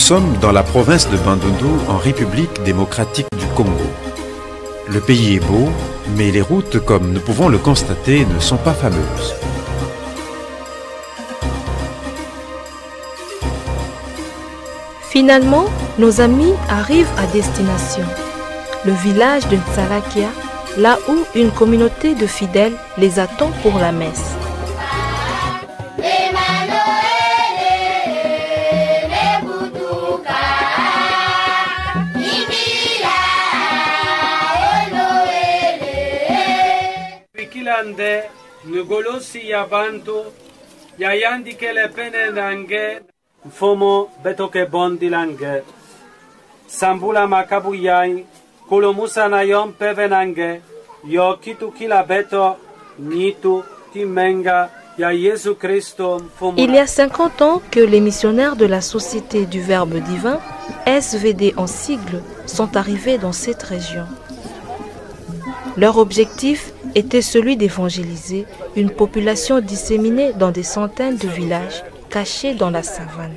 sommes dans la province de Bandundu, en République démocratique du Congo. Le pays est beau, mais les routes, comme nous pouvons le constater, ne sont pas fameuses. Finalement, nos amis arrivent à destination, le village de Nsalakia, là où une communauté de fidèles les attend pour la messe. Fomo betoke bondi lange Sambula makabuyai Kolomusa na yom pevenange Yo kitu kila beto Nitu timenga Ya Yesu Christo. Il y a 50 ans que les missionnaires de la Société du Verbe Divin, SVD en sigle, sont arrivés dans cette région. Leur objectif était celui d'évangéliser une population disséminée dans des centaines de villages cachés dans la savane.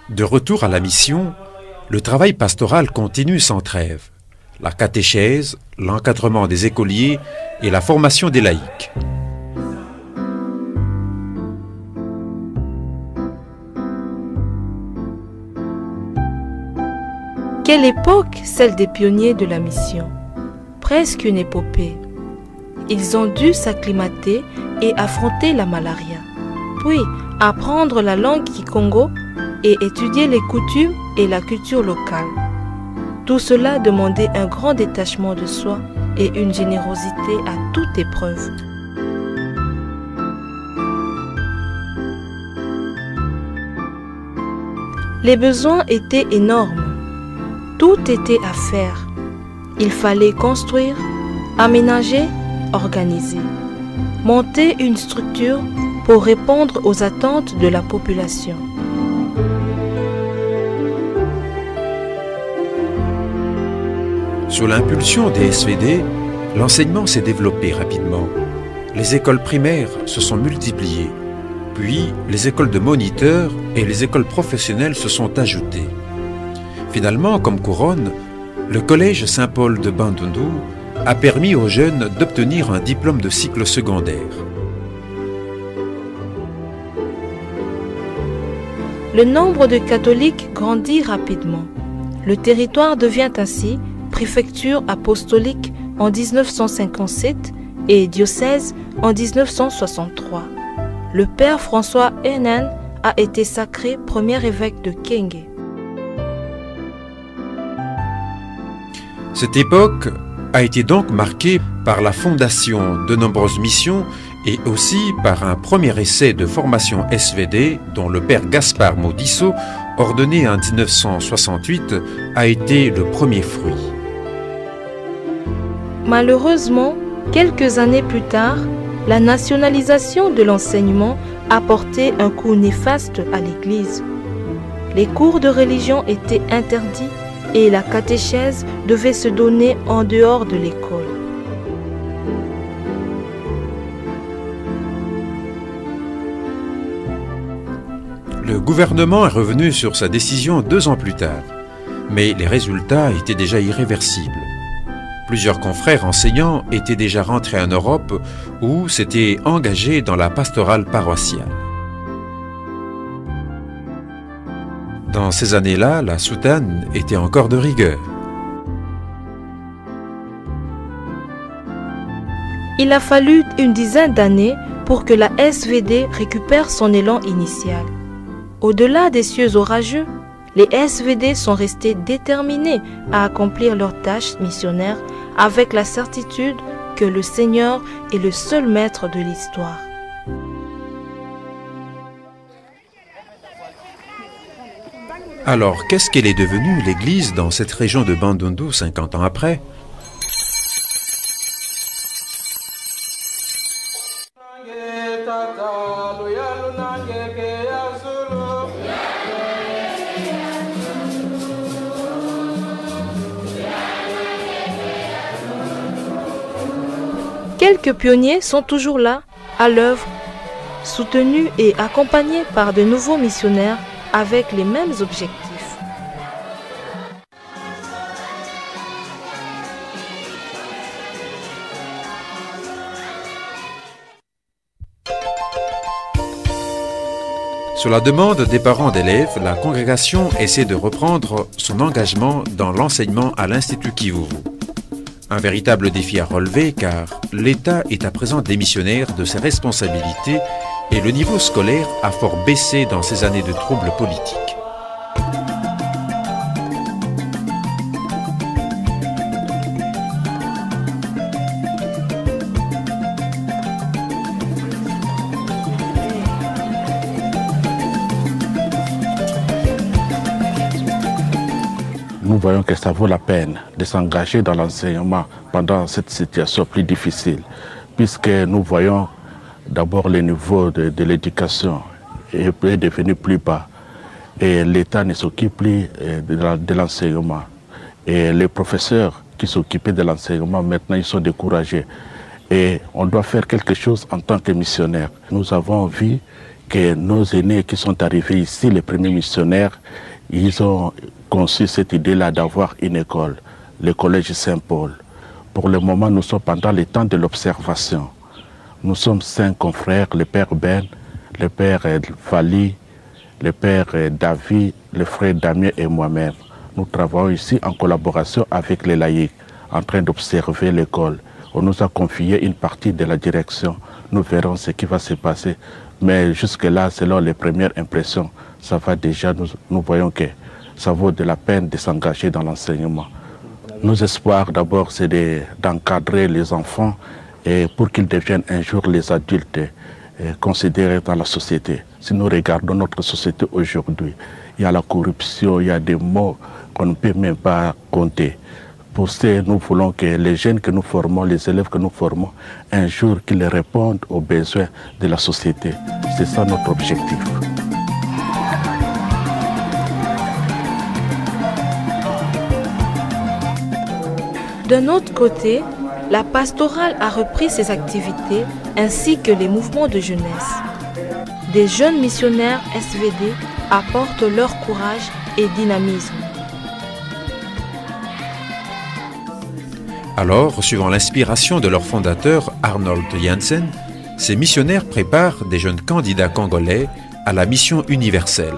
De retour à la mission, le travail pastoral continue sans trêve. La catéchèse, l'encadrement des écoliers et la formation des laïcs. Quelle époque, celle des pionniers de la mission. Presque une épopée. Ils ont dû s'acclimater et affronter la malaria, puis apprendre la langue kikongo et étudier les coutumes et la culture locale. Tout cela demandait un grand détachement de soi et une générosité à toute épreuve. Les besoins étaient énormes. Tout était à faire. Il fallait construire, aménager, organiser, monter une structure pour répondre aux attentes de la population. Sous l'impulsion des SVD, l'enseignement s'est développé rapidement. Les écoles primaires se sont multipliées, puis les écoles de moniteurs et les écoles professionnelles se sont ajoutées. Finalement, comme couronne, le collège Saint-Paul de Bandundu a permis aux jeunes d'obtenir un diplôme de cycle secondaire. Le nombre de catholiques grandit rapidement. Le territoire devient ainsi préfecture apostolique en 1957 et diocèse en 1963. Le père François Henan a été sacré premier évêque de Kenge. Cette époque a été donc marquée par la fondation de nombreuses missions et aussi par un premier essai de formation SVD dont le père Gaspard Modisso, ordonné en 1968, a été le premier fruit. Malheureusement, quelques années plus tard, la nationalisation de l'enseignement a porté un coup néfaste à l'Église. Les cours de religion étaient interdits et la catéchèse devait se donner en dehors de l'école. Le gouvernement est revenu sur sa décision 2 ans plus tard, mais les résultats étaient déjà irréversibles. Plusieurs confrères enseignants étaient déjà rentrés en Europe ou s'étaient engagés dans la pastorale paroissiale. Dans ces années-là, la soutane était encore de rigueur. Il a fallu une dizaine d'années pour que la SVD récupère son élan initial. Au-delà des cieux orageux, les SVD sont restés déterminés à accomplir leurs tâches missionnaires avec la certitude que le Seigneur est le seul maître de l'histoire. Alors, qu'est-ce qu'elle est devenue, l'Église, dans cette région de Bandundu 50 ans après? quelques pionniers sont toujours là, à l'œuvre, soutenus et accompagnés par de nouveaux missionnaires avec les mêmes objectifs. Sur la demande des parents d'élèves, la congrégation essaie de reprendre son engagement dans l'enseignement à l'Institut Kivuvu. Un véritable défi à relever car l'État est à présent démissionnaire de ses responsabilités et le niveau scolaire a fort baissé dans ces années de troubles politiques. Nous voyons que ça vaut la peine de s'engager dans l'enseignement pendant cette situation plus difficile, puisque nous voyons d'abord le niveau de l'éducation est devenu plus bas et l'État ne s'occupe plus de l'enseignement. Et les professeurs qui s'occupaient de l'enseignement, maintenant ils sont découragés. Et on doit faire quelque chose en tant que missionnaire. Nous avons vu que nos aînés qui sont arrivés ici, les premiers missionnaires, ils ont conçu cette idée-là d'avoir une école, le collège Saint-Paul. Pour le moment, nous sommes pendant le temps de l'observation. Nous sommes 5 confrères, le père Ben, le père Fali, le père David, le frère Damien et moi-même. Nous travaillons ici en collaboration avec les laïcs, en train d'observer l'école. On nous a confié une partie de la direction. Nous verrons ce qui va se passer. Mais jusque-là, selon les premières impressions, ça va déjà, nous voyons que ça vaut de la peine de s'engager dans l'enseignement. Nos espoirs d'abord, c'est d'encadrer les enfants et pour qu'ils deviennent un jour les adultes considérés dans la société. Si nous regardons notre société aujourd'hui, il y a la corruption, il y a des mots qu'on ne peut même pas compter. Pour ça, nous voulons que les jeunes que nous formons, les élèves que nous formons, un jour qu'ils répondent aux besoins de la société. C'est ça notre objectif. D'un autre côté, la pastorale a repris ses activités ainsi que les mouvements de jeunesse. Des jeunes missionnaires SVD apportent leur courage et dynamisme. Alors, suivant l'inspiration de leur fondateur Arnold Janssen, ces missionnaires préparent des jeunes candidats congolais à la mission universelle.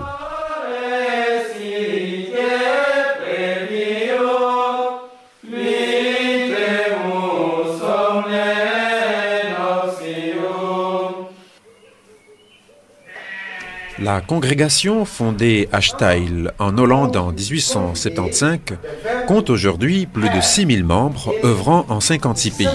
La congrégation, fondée à Steil en Hollande en 1875, compte aujourd'hui plus de 6000 membres œuvrant en 56 pays.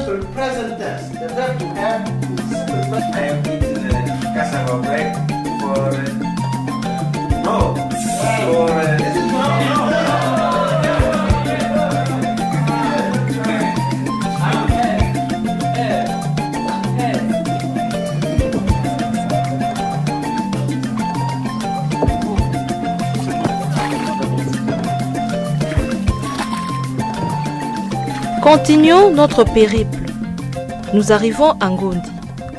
Continuons notre périple. Nous arrivons à Ngondi,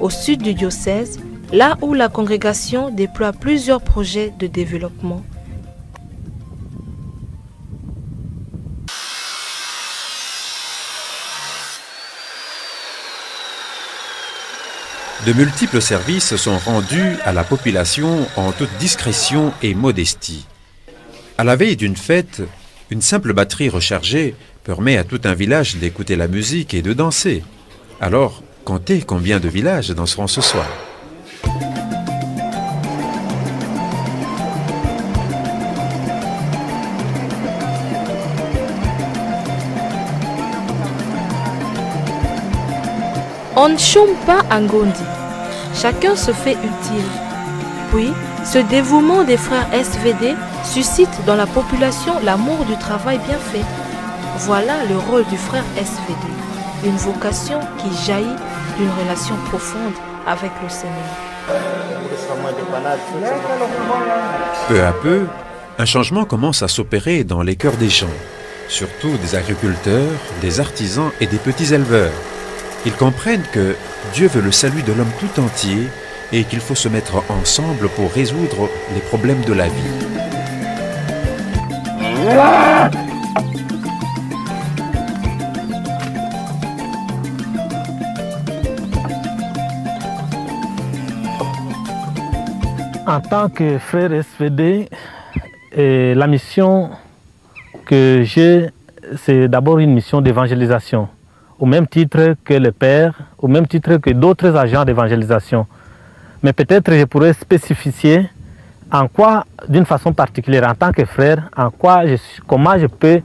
au sud du diocèse, là où la congrégation déploie plusieurs projets de développement. De multiples services sont rendus à la population en toute discrétion et modestie. À la veille d'une fête, une simple batterie rechargée permet à tout un village d'écouter la musique et de danser. Alors, comptez combien de villages danseront ce soir. On ne chôme pas à Ngondi. Chacun se fait utile. Puis, ce dévouement des frères SVD suscite dans la population l'amour du travail bien fait. Voilà le rôle du frère SVD, une vocation qui jaillit d'une relation profonde avec le Seigneur. Peu à peu, un changement commence à s'opérer dans les cœurs des gens, surtout des agriculteurs, des artisans et des petits éleveurs. Ils comprennent que Dieu veut le salut de l'homme tout entier et qu'il faut se mettre ensemble pour résoudre les problèmes de la vie. En tant que frère SVD, la mission que j'ai, c'est d'abord une mission d'évangélisation, au même titre que le Père, au même titre que d'autres agents d'évangélisation. Mais peut-être je pourrais spécifier en quoi, d'une façon particulière, en tant que frère, comment je peux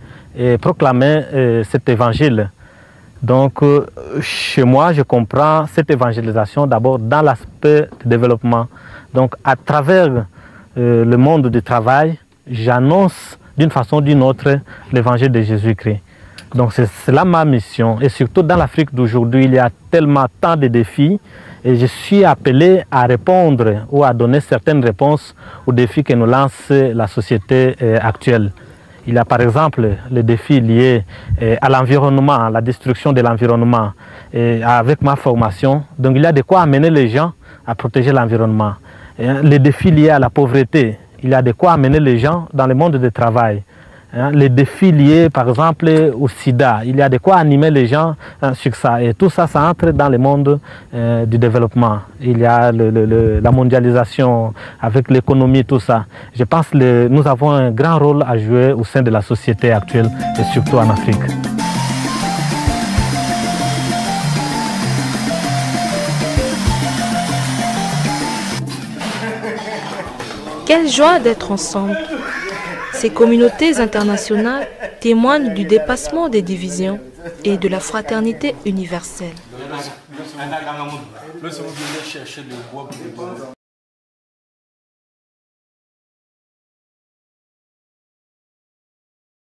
proclamer cet évangile. Donc, chez moi, je comprends cette évangélisation d'abord dans l'aspect du développement. Donc, à travers le monde du travail, j'annonce d'une façon ou d'une autre l'évangile de Jésus-Christ. Donc, c'est là ma mission. Et surtout dans l'Afrique d'aujourd'hui, il y a tellement tant de défis. Et je suis appelé à répondre ou à donner certaines réponses aux défis que nous lance la société actuelle. Il y a par exemple les défis liés à l'environnement, à la destruction de l'environnement. Avec ma formation, donc il y a de quoi amener les gens à protéger l'environnement. Les défis liés à la pauvreté, il y a de quoi amener les gens dans le monde du travail. Les défis liés par exemple au sida, il y a de quoi animer les gens sur ça. Et tout ça, ça entre dans le monde du développement. Il y a la mondialisation avec l'économie, tout ça. Je pense que nous avons un grand rôle à jouer au sein de la société actuelle et surtout en Afrique. Quelle joie d'être ensemble! Ces communautés internationales témoignent du dépassement des divisions et de la fraternité universelle.